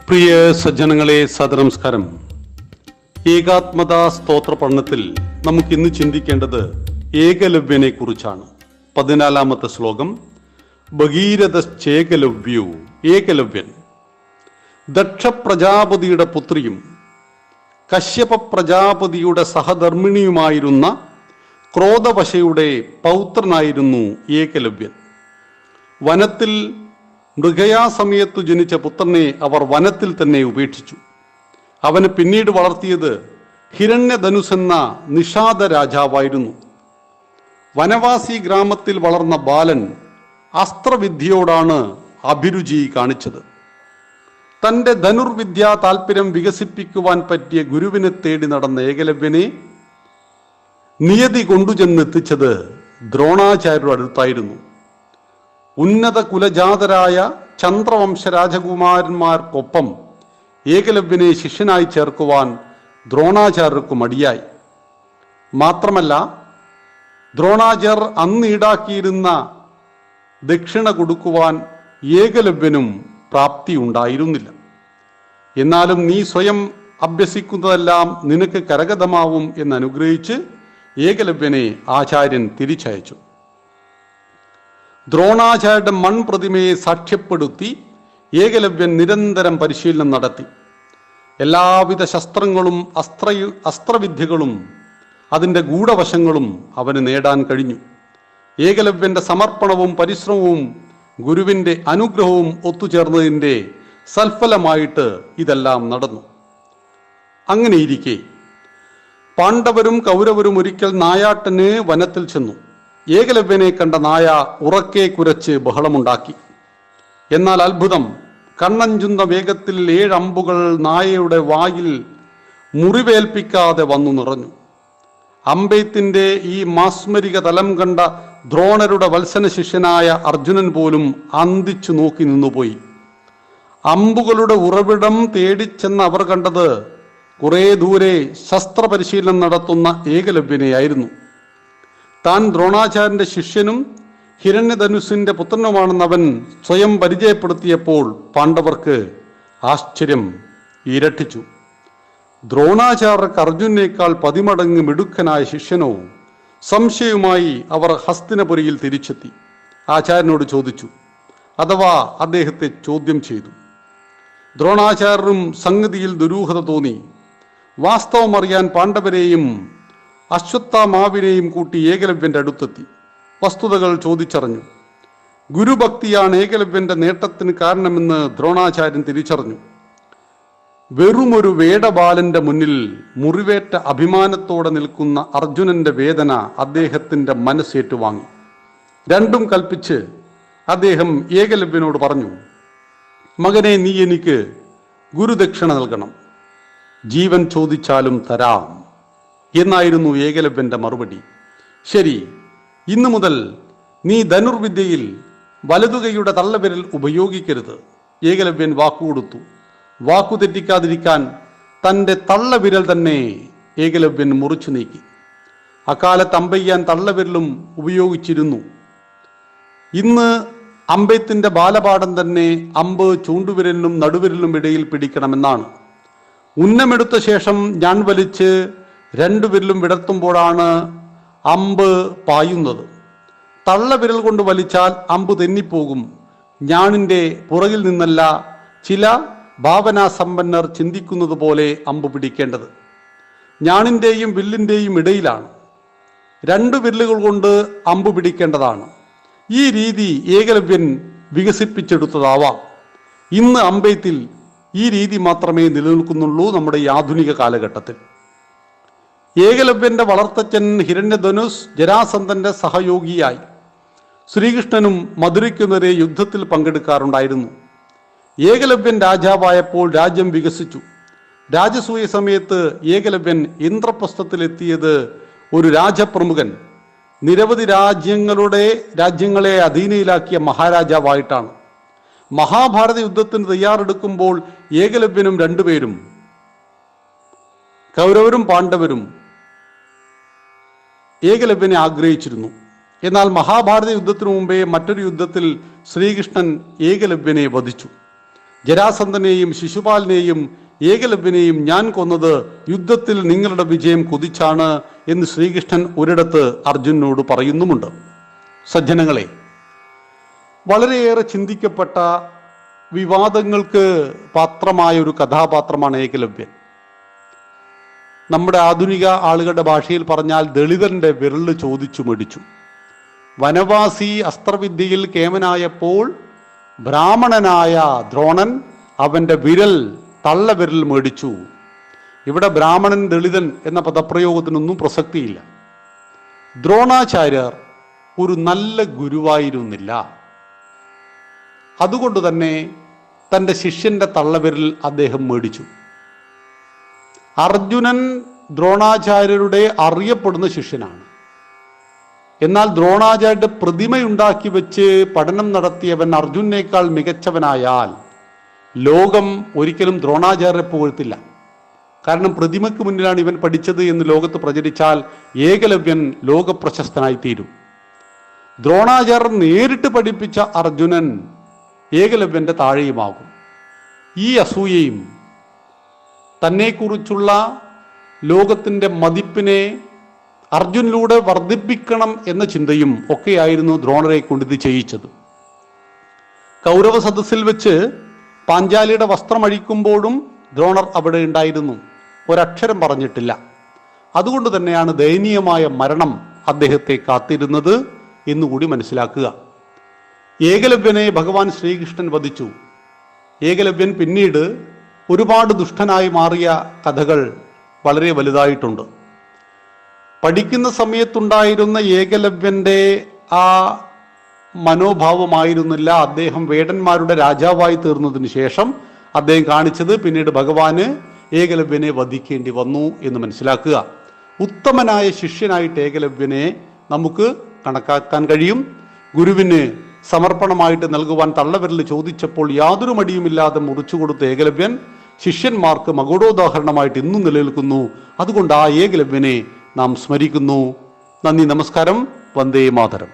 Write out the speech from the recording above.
പ്രിയ സജ്ജനങ്ങളെ, സദനമസ്കാരം. ഏകാത്മതാ സ്തോത്ര പഠനത്തിൽ നമുക്ക് ഇന്ന് ചിന്തിക്കേണ്ടത് ഏകലവ്യനെ കുറിച്ചാണ്. 14-ാമത്തെ ശ്ലോകം. ഭഗീരഥശ്ചേകലവ്യു. ഏകലവ്യൻ ദക്ഷ പ്രജാപതിയുടെ പുത്രിയും കശ്യപ പ്രജാപതിയുടെ സഹധർമ്മിണിയുമായിരുന്ന ക്രോധവശയുടെ പൗത്രനായിരുന്നു ഏകലവ്യൻ. വനത്തിൽ മൃഗയാസമയത്തു ജനിച്ച പുത്രനെ അവർ വനത്തിൽ തന്നെ ഉപേക്ഷിച്ചു. അവന് പിന്നീട് വളർത്തിയത് ഹിരണ്യധനുസ് എന്ന നിഷാദ രാജാവായിരുന്നു. വനവാസി ഗ്രാമത്തിൽ വളർന്ന ബാലൻ അസ്ത്രവിദ്യയോടാണ് അഭിരുചി കാണിച്ചത്. തൻ്റെ ധനുർവിദ്യാ താല്പര്യം വികസിപ്പിക്കുവാൻ പറ്റിയ ഗുരുവിനെ തേടി നടന്ന ഏകലവ്യനെ നിയതി കൊണ്ടുചെന്നെത്തിച്ചത് ദ്രോണാചാര്യരുടെ അടുത്തായിരുന്നു. ഉന്നത കുലജാതരായ ചന്ദ്രവംശ രാജകുമാരന്മാർക്കൊപ്പം ഏകലവ്യനെ ശിഷ്യനായി ചേർക്കുവാൻ ദ്രോണാചാര്യർക്കു മടിയായി. മാത്രമല്ല, ദ്രോണാചാര്യർ അന്ന് ഈടാക്കിയിരുന്ന ദക്ഷിണ കൊടുക്കുവാൻ ഏകലവ്യനും പ്രാപ്തി ഉണ്ടായിരുന്നില്ല. എന്നാലും നീ സ്വയം അഭ്യസിക്കുന്നതെല്ലാം നിനക്ക് കരഗതമാവും എന്നനുഗ്രഹിച്ച് ഏകലവ്യനെ ആചാര്യൻ തിരിച്ചയച്ചു. ദ്രോണാചാര്യരുടെ മൺപ്രതിമയെ സാക്ഷ്യപ്പെടുത്തി ഏകലവ്യൻ നിരന്തരം പരിശീലനം നടത്തി. എല്ലാവിധ ശസ്ത്രങ്ങളും അസ്ത്രവിദ്യകളും അതിൻ്റെ ഗൂഢവശങ്ങളും അവന് നേടാൻ കഴിഞ്ഞു. ഏകലവ്യന്റെ സമർപ്പണവും പരിശ്രമവും ഗുരുവിൻ്റെ അനുഗ്രഹവും ഒത്തുചേർന്നതിൻ്റെ സൽഫലമായിട്ട് ഇതെല്ലാം നടന്നു. അങ്ങനെയിരിക്കെ പാണ്ഡവരും കൗരവരും ഒരിക്കൽ നായാട്ടന് വനത്തിൽ ചെന്നു. ഏകലവ്യനെ കണ്ട നായ ഉറക്കെ കുരച്ച് ബഹളമുണ്ടാക്കി. എന്നാൽ അത്ഭുതം, കണ്ണഞ്ചുന്ന വേഗത്തിൽ 7 അമ്പുകൾ നായയുടെ വായിൽ മുറിവേൽപ്പിക്കാതെ വന്നു നിറഞ്ഞു. അമ്പെയ്ത്തിന്റെ ഈ മാസ്മരിക തലം കണ്ട ദ്രോണരുടെ വത്സന ശിഷ്യനായ അർജുനൻ പോലും അന്തിച്ചു നോക്കി നിന്നുപോയി. അമ്പുകളുടെ ഉറവിടം തേടിച്ചെന്ന് അവർ കണ്ടത് കുറെ ദൂരെ ശസ്ത്രപരിശീലനം നടത്തുന്ന ഏകലവ്യനെയായിരുന്നു. താൻ ദ്രോണാചാര്യന്റെ ശിഷ്യനും ഹിരണ്യധനുസിന്റെ പുത്രനുമാണെന്ന് അവൻ സ്വയം പരിചയപ്പെടുത്തിയപ്പോൾ പാണ്ഡവർക്ക് ആശ്ചര്യം ഇരട്ടിച്ചു. ദ്രോണാചാര്യർക്ക് അർജുനേക്കാൾ 10 മടങ്ങ് മിടുക്കനായ ശിഷ്യനോ? സംശയവുമായി അവർ ഹസ്തിനപുരിയിൽ തിരിച്ചെത്തി. ആചാര്യനോട് ചോദിച്ചു, അഥവാ അദ്ദേഹത്തെ ചോദ്യം ചെയ്തു. ദ്രോണാചാര്യരും സംഗതിയിൽ ദുരൂഹത തോന്നി. വാസ്തവം അറിയാൻ പാണ്ഡവരെയും അശ്വത്ഥാമാവിനെയും കൂട്ടി ഏകലവ്യന്റെ അടുത്തെത്തി വസ്തുതകൾ ചോദിച്ചറിഞ്ഞു. ഗുരുഭക്തിയാണ് ഏകലവ്യന്റെ നേട്ടത്തിന് കാരണമെന്ന് ദ്രോണാചാര്യൻ തിരിച്ചറിഞ്ഞു. വെറുമൊരു വേടബാലന്റെ മുന്നിൽ മുറിവേറ്റ അഭിമാനത്തോടെ നിൽക്കുന്ന അർജുനന്റെ വേദന അദ്ദേഹത്തിന്റെ മനസ്സേറ്റുവാങ്ങി. രണ്ടും കൽപ്പിച്ച് അദ്ദേഹം ഏകലവ്യനോട് പറഞ്ഞു, മകനെ, നീ എനിക്ക് ഗുരുദക്ഷിണ നൽകണം. ജീവൻ ചോദിച്ചാലും തരാം എന്നായിരുന്നു ഏകലവ്യന്റെ മറുപടി. ശരി, ഇന്നു മുതൽ നീ ധനുർവിദ്യയിൽ വലതുകൈയുടെ തള്ളവിരൽ ഉപയോഗിക്കരുത്. ഏകലവ്യൻ വാക്കുകൊടുത്തു. വാക്കു തെറ്റിക്കാതിരിക്കാൻ തൻ്റെ തള്ളവിരൽ തന്നെ ഏകലവ്യൻ മുറിച്ചു നീക്കി. അക്കാലത്ത് അമ്പെയ്യാൻ തള്ളവിരലും ഉപയോഗിച്ചിരുന്നു. ഇന്ന് അമ്പെയ്ത്തിന്റെ ബാലപാഠം തന്നെ അമ്പ് ചൂണ്ടുവിരലിനും നടുവിരലിനും ഇടയിൽ പിടിക്കണമെന്നാണ്. ഉന്നമെടുത്ത ശേഷം ഞാൻ വലിച്ച് 2 വിരലും വിടർത്തുമ്പോഴാണ് അമ്പ് പായുന്നത്. തള്ളവിരൽ കൊണ്ട് വലിച്ചാൽ അമ്പ് തെന്നിപ്പോകും. ഞാണിൻ്റെ പുറകിൽ നിന്നല്ല ചില ഭാവനാസമ്പന്നർ ചിന്തിക്കുന്നത് പോലെ അമ്പ് പിടിക്കേണ്ടത്. ഞാണിൻ്റെയും വില്ലിൻ്റെയും ഇടയിലാണ്. 2 വിരലുകൾ കൊണ്ട് അമ്പ് പിടിക്കേണ്ടതാണ്. ഈ രീതി ഏകലവ്യൻ വികസിപ്പിച്ചെടുത്തതാവാം. ഇന്ന് അമ്പെയ്ത്തിൽ ഈ രീതി മാത്രമേ നിലനിൽക്കുന്നുള്ളൂ നമ്മുടെ ഈ ആധുനിക കാലഘട്ടത്തിൽ. ഏകലവ്യന്റെ വളർത്തച്ഛൻ ഹിരണ്യധനുസ് ജരാസന്ധന്റെ സഹയോഗിയായി. ശ്രീകൃഷ്ണനും മധുരയ്ക്കുനേരെ യുദ്ധത്തിൽ പങ്കെടുക്കാറുണ്ടായിരുന്നു. ഏകലവ്യൻ രാജാവായപ്പോൾ രാജ്യം വികസിച്ചു. രാജസൂയ സമയത്ത് ഏകലവ്യൻ ഇന്ദ്രപ്രസ്ഥത്തിലെത്തിയത് ഒരു രാജപ്രമുഖൻ നിരവധി രാജ്യങ്ങളെ അധീനയിലാക്കിയ മഹാരാജാവായിട്ടാണ്. മഹാഭാരത യുദ്ധത്തിന് തയ്യാറെടുക്കുമ്പോൾ ഏകലവ്യനും 2 പേരും, കൗരവരും പാണ്ഡവരും, ഏകലവ്യനെ ആഗ്രഹിച്ചിരുന്നു. എന്നാൽ മഹാഭാരത യുദ്ധത്തിനു മുമ്പേ മറ്റൊരു യുദ്ധത്തിൽ ശ്രീകൃഷ്ണൻ ഏകലവ്യനെ വധിച്ചു. ജരാസന്ധനെയും ശിശുപാലിനെയും ഏകലവ്യനെയും ഞാൻ കൊന്നത് യുദ്ധത്തിൽ നിങ്ങളുടെ വിജയം കുതിച്ചാണ് എന്ന് ശ്രീകൃഷ്ണൻ ഒരിടത്ത് അർജുനനോട് പറയുന്നുമുണ്ട്. സജ്ജനങ്ങളെ, വളരെയേറെ ചിന്തിക്കപ്പെട്ട വിവാദങ്ങൾക്ക് പാത്രമായ ഒരു കഥാപാത്രമാണ് ഏകലവ്യൻ. നമ്മുടെ ആധുനിക ആളുകളുടെ ഭാഷയിൽ പറഞ്ഞാൽ ദളിതന്റെ വിരല് ചോദിച്ചു മേടിച്ചു. വനവാസി അസ്ത്രവിദ്യയിൽ കേമനായപ്പോൾ ബ്രാഹ്മണനായ ദ്രോണൻ അവന്റെ തള്ളവിരൽ മേടിച്ചു. ഇവിടെ ബ്രാഹ്മണൻ ദളിതൻ എന്ന പദപ്രയോഗത്തിനൊന്നും പ്രസക്തിയില്ല. ദ്രോണാചാര്യർ ഒരു നല്ല ഗുരുവായിരുന്നില്ല. അതുകൊണ്ട് തന്നെ തൻ്റെ ശിഷ്യന്റെ തള്ളവിരൽ അദ്ദേഹം മേടിച്ചു. അർജുനൻ ദ്രോണാചാര്യരുടെ അറിയപ്പെടുന്ന ശിഷ്യനാണ്. എന്നാൽ ദ്രോണാചാര്യരുടെ പ്രതിമയുണ്ടാക്കി വെച്ച് പഠനം നടത്തിയവൻ അർജുനേക്കാൾ മികച്ചവനായാൽ ലോകം ഒരിക്കലും ദ്രോണാചാര്യരെ പുകഴ്ത്തില്ല. കാരണം പ്രതിമയ്ക്ക് മുന്നിലാണ് ഇവൻ പഠിച്ചത് എന്ന് ലോകത്ത് പ്രചരിച്ചാൽ ഏകലവ്യൻ ലോകപ്രശസ്തനായി തീരും. ദ്രോണാചാര്യർ നേരിട്ട് പഠിപ്പിച്ച അർജുനൻ ഏകലവ്യന്റെ താഴെയുമാകും. ഈ അസൂയയും തന്നെക്കുറിച്ചുള്ള ലോകത്തിൻ്റെ മതിപ്പിനെ അർജുനിലൂടെ വർദ്ധിപ്പിക്കണം എന്ന ചിന്തയും ഒക്കെയായിരുന്നു ദ്രോണരെ കൊണ്ട് ഇത് ചെയ്യിച്ചത്. കൗരവ സദസ്സിൽ വെച്ച് പാഞ്ചാലിയുടെ വസ്ത്രമഴിക്കുമ്പോഴും ദ്രോണർ അവിടെ ഉണ്ടായിരുന്നു, ഒരക്ഷരം പറഞ്ഞിട്ടില്ല. അതുകൊണ്ട് തന്നെയാണ് ദയനീയമായ മരണം അദ്ദേഹത്തെ കാത്തിരുന്നത് എന്നുകൂടി മനസ്സിലാക്കുക. ഏകലവ്യനെ ഭഗവാൻ ശ്രീകൃഷ്ണൻ വധിച്ചു. ഏകലവ്യൻ പിന്നീട് ഒരുപാട് ദുഷ്ടനായി മാറിയ കഥകൾ വളരെ വലുതായിട്ടുണ്ട്. പഠിക്കുന്ന സമയത്തുണ്ടായിരുന്ന ഏകലവ്യന്റെ ആ മനോഭാവമായിരുന്നില്ല അദ്ദേഹം വേടന്മാരുടെ രാജാവായി തീർന്നതിന് ശേഷം അദ്ദേഹം കാണിച്ചത്. പിന്നീട് ഭഗവാന് ഏകലവ്യനെ വധിക്കേണ്ടി വന്നു എന്ന് മനസ്സിലാക്കുക. ഉത്തമനായ ശിഷ്യനായിട്ട് ഏകലവ്യനെ നമുക്ക് കണക്കാക്കാൻ കഴിയും. ഗുരുവിന് സമർപ്പണമായിട്ട് നൽകുവാൻ തള്ളവിരൽ ചോദിച്ചപ്പോൾ യാതൊരു മടിയുമില്ലാതെ മുറിച്ചു കൊടുത്ത ഏകലവ്യൻ ശിഷ്യന്മാർക്ക് മകുടോദാഹരണമായിട്ട് ഇന്നും നിലനിൽക്കുന്നു. അതുകൊണ്ട് ആ ഏകലവ്യനെ നാം സ്മരിക്കുന്നു. നന്ദി, നമസ്കാരം. വന്ദേ മാതരം.